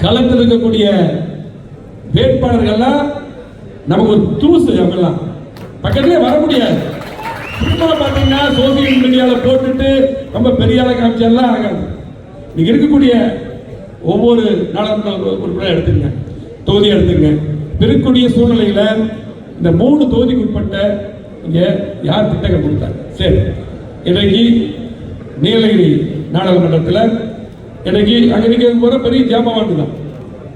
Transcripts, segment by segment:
களத்தில் இருக்கக்கூடிய வேட்பாளர்கள்லாம் நமக்கு ஒரு தூசு, அவங்கெல்லாம் பக்கத்திலே வர முடியாது. சும்மா பார்த்தீங்கன்னா சோசியல் மீடியாவில் போட்டுட்டு ரொம்ப பெரிய ஆளை காமிச்செல்லாம் ஆகாது. நீங்க இருக்கக்கூடிய ஒவ்வொரு நாடாளுமன்ற உறுப்பினரை எடுத்துங்க, தொகுதி எடுத்துங்க. இருக்கக்கூடிய சூழ்நிலையில இந்த 3 தொகுதிக்கு உட்பட்ட இங்க யார் திட்டங்கள் கொடுத்தாங்க? சரி, இன்றைக்கு நீலகிரி நாடாளுமன்றத்தில் இன்றைக்கு அங்கே நிற்க போகிற பெரிய ஜாமான் தான்,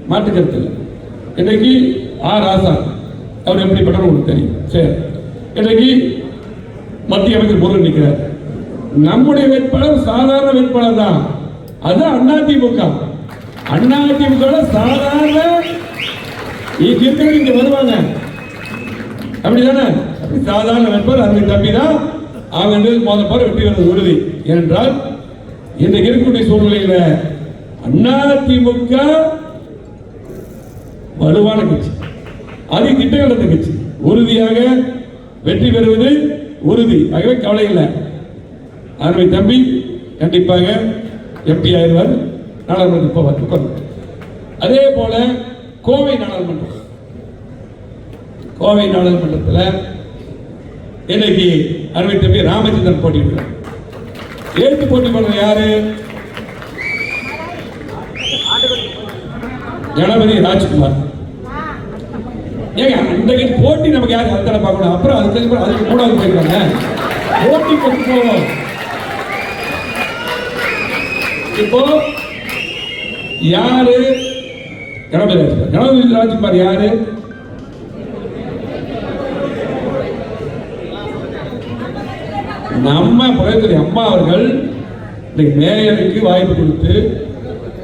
மாற்றுக்கருத்து இல்லை. இன்றைக்கு ராசா அவர் எப்படிப்பட்டவர் உங்களுக்கு தெரியும். சரி, இன்றைக்கு மத்திய அமைச்சர் முருகன் நிற்கிறார். நம்முடைய வேட்பாளர் சாதாரண வேட்பாளர் தான், அது அதிமுக. அதிமுக சாதாரண இங்க வருவாங்க, அப்படிதானே? சாதாரண வேட்பாளர் அந்த தம்பி தான். அவங்க மோத பாரு வெற்றி வருவது உறுதி. ஏனென்றால் இன்றைக்கு இருக்கக்கூடிய சூழ்நிலையில அதிமுக வலுவான கட்சி, அது திட்டங்கள் கட்சி, உறுதியாக வெற்றி பெறுவது உறுதி. ஆகவே கவலை இல்லை. அருமை தம்பி கண்டிப்பாக எம்பி ஆயிடுவார், நாடாளுமன்றத்தில் போவார். அதே போல கோவை நாடாளுமன்றத்தில் இன்னைக்கு அருமை தம்பி ராமச்சந்திரன் போட்டியிடுறார். ஏற்று போட்டி பண்ற யாரு? கணபதி ராஜ்குமார். ஏங்க இன்றைக்கு போட்டி நமக்கு யாரு அத்தனை பார்க்கணும், அப்புறம் அதுக்கு கூட போயிருக்காங்க. போட்டி போவோம். இப்போ யாரு? கணபதி ராஜ்குமார் யாரு? நம்ம புரட்சி அம்மா அவர்கள் மேயருக்கு வாய்ப்பு கொடுத்து,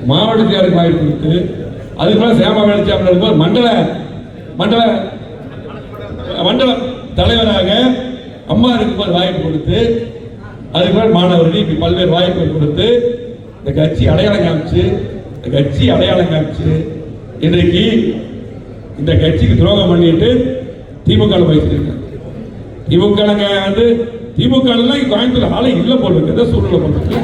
மாவட்டத்திற்கு வாய்ப்பு கொடுத்து, அதுக்கு மேலே சேமா வெளிச்சாமி மண்டல மண்டல மண்டல தலைவராக அம்மா இருக்கும்போது வாய்ப்பு கொடுத்து, அதுக்கு மேலே மாணவர்கள் பல்வேறு வாய்ப்புகள் கொடுத்து இந்த கட்சி அடையாளம் காமிச்சு இன்றைக்கு இந்த கட்சிக்கு துரோகம் பண்ணிட்டு திமுக பேசியிருக்காங்க. திமுக கோயம்புத்தூர் ஆளை இல்ல போல இருக்கு சூழ்நிலை போட்டு.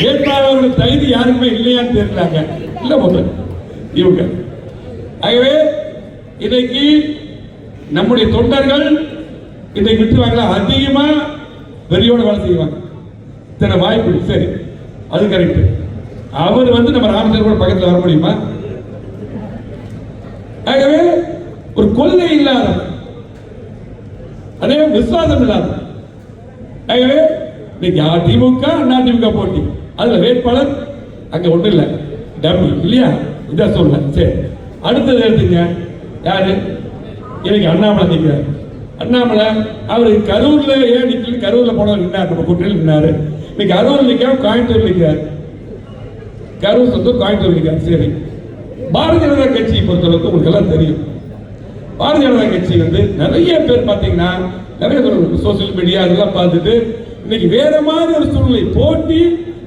வேட்பாளர்கள் தகுதி யாருக்குமே இல்லையான்னு தெரியலாங்க, இல்ல போல திமுக. ஆகவே இன்றைக்கு நம்முடைய தொண்டர்கள் இன்றைக்கு விட்டுவாங்களா, அதிகமா வெறியோட வேலை செய்வாங்க. இத்தனை வாய்ப்பு, சரி அது கரெக்ட். அவர் நம்ம ராமச்சந்திரன் பக்கத்தில் வர முடியுமா? ஆகவே ஒரு கொள்கை இல்லாத, அதே விசுவாசம் இல்லாத. ஆகவே திமுக அதிமுக போட்டி, அதுல வேட்பாளர் அங்க ஒண்ணு இல்ல, டம்மி இல்லையா? இதான் சொல்ல. சரி, அடுத்தது எடுத்துங்க. யாரு? இன்னைக்கு அண்ணாமலை நிற்கிறார். அண்ணாமலை அவரு கரூர்ல ஏன் நிக்கல? கரூர்ல போன நின்னார், நம்ம கூட்டணியில் நின்னாரு. இன்னைக்கு கரூர் நிற்காம கோயம்புத்தூர் நிற்கிறார். கரூர் சொந்த கோயம்புத்தூர் நிற்கிறார். சரி, பாரதிய ஜனதா கட்சியை பொறுத்தளவுக்கு உங்களுக்கு எல்லாம் தெரியும். பாரதிய ஜனதா கட்சி நிறைய பேர் பார்த்தீங்கன்னா நிறைய சோசியல் மீடியா அதெல்லாம் பார்த்துட்டு இன்னைக்கு வேற மாதிரி ஒரு சூழ்நிலை போட்டி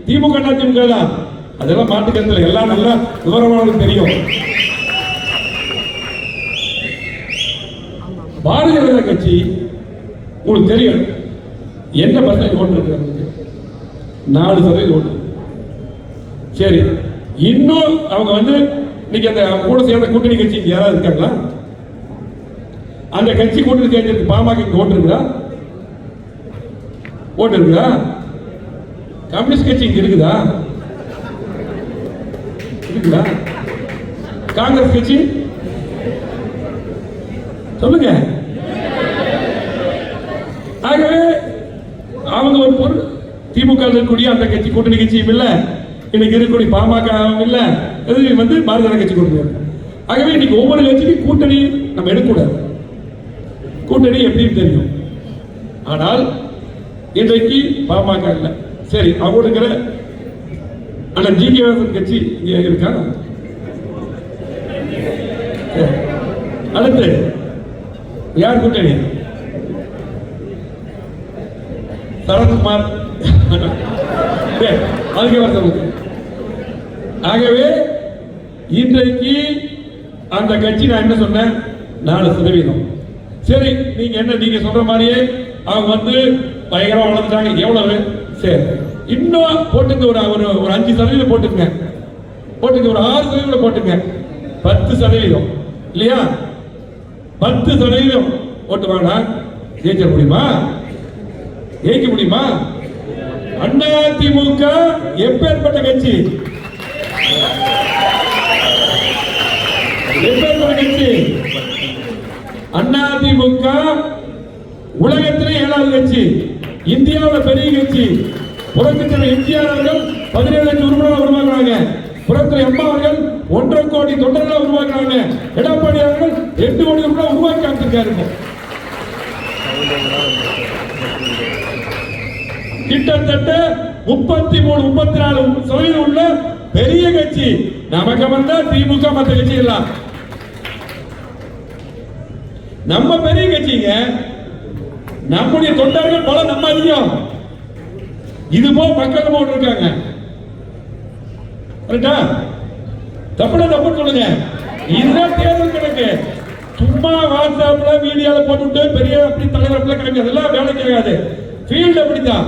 திமுக அதிமுக தான். அதெல்லாம் மாட்டுக்கருத்துல எல்லாம் நல்லா விவரமானது தெரியும். பாரதிய ஜனதா கட்சி உங்களுக்கு தெரியும் என்ன பர்சன்டேஜ் ஓட்டு இருக்கு? 4% ஓட்டு. சரி, இன்னும் அவங்க இன்னைக்கு அந்த கூட சேர்ந்த கூட்டணி கட்சி யாராவது இருக்காங்களா? அந்த கட்சி கூட்டணி சேர்ந்து பாமக ஓட்டு இருக்குதா? ஓட்டு இருக்குதா? கம்யூனிஸ்ட் கட்சி இங்க இருக்குதா? இருக்குதா? காங்கிரஸ் கட்சி சொல்லுங்க. ஆகவே அவங்க ஒரு பொருள் திமுக இருக்கக்கூடிய அந்த கட்சி கூட்டணி கட்சியும் இல்ல, இன்னைக்கு இருக்கக்கூடிய பாமக இல்ல, பாரதிய ஜனதா கட்சி கூட்டணி. ஆகவே இன்னைக்கு ஒவ்வொரு கட்சிக்கும் கூட்டணி நம்ம எடுக்கக்கூடாது. கூட்டணி எப்படின்னு தெரியும். ஆனால் இன்றைக்கு பாமக இல்ல. சரி, அவங்க இருக்கிற ஆனா ஜி.கே. கட்சி இருக்கா? அடுத்து யார் கூட்டணி? சரத்குமார். அதுக்கு வருது. ஆகவே இன்றைக்கு அந்த கட்சி நான் என்ன சொன்னேன்? 4%. சரி, நீங்க என்ன நீங்க சொல்ற மாதிரியே அவங்க பயங்கரமா வளர்ந்துட்டாங்க. எவ்வளவு? சரி, இன்னும் போட்டுங்க, ஒரு 5% போட்டுங்க, ஒரு 6% போட்டுங்க, 10% இல்லையா? 10% ஓட்டு வாங்க. ஜெயிக்க முடியுமா? ஜெயிக்க முடியுமா? அதிமுக எப்பேற்பட்ட கட்சி? எப்பேற்பட்ட கட்சி? அதிமுக உலகத்திலே 7வது கட்சி, இந்தியாவில் பெரிய கட்சி. புரட்சித்தலைவர் எம்ஜிஆர் அவர்கள் 17 லட்சம் உறுப்பினர்கள் உருவாக்குறாங்க. புரட்சித்தலைவர் அம்மா அவர்கள் 1.5 கோடி தொண்டர்களை உருவாக்குறாங்க. எடப்பாடி அவர்கள் 8 கோடி உறுப்பினர்கள் உருவாக்கி காமிச்சிருக்காரு. கிட்டத்தட்ட 33-34% உள்ள பெரிய கட்சி நமக்கு வந்தா திமுக. மற்ற கட்சி எல்லாம் நம்ம பெரிய கட்சிங்க. நம்முடைய தொண்டர்கள் பல நம்ம அதிகம். இது போல மக்கள் போட்டு இருக்காங்க. தப்பு சொல்லுங்க. இதுதான் தேர்தல் கணக்கு. சும்மா வாட்ஸ்அப்ல மீடியால போட்டுட்டு பெரிய அப்படி தலைவர்கள் காமி அதெல்லாம் வேலைக்கு ஆகாது. ஃபீல்ட் அப்படித்தான்.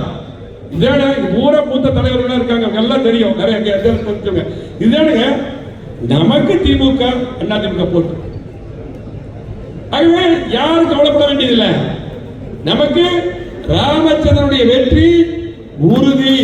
இதான ஊரா மூத்த தலைவர்கள் இருக்காங்க, எல்லாம் தெரியும். நிறைய இதானுங்க நமக்கு திமுக அதிமுக போட்டு. ஆகவே யாரும் கவலைப்பட வேண்டியதில்லை. நமக்கு ராமச்சந்திரனுடைய வெற்றி உறுதி.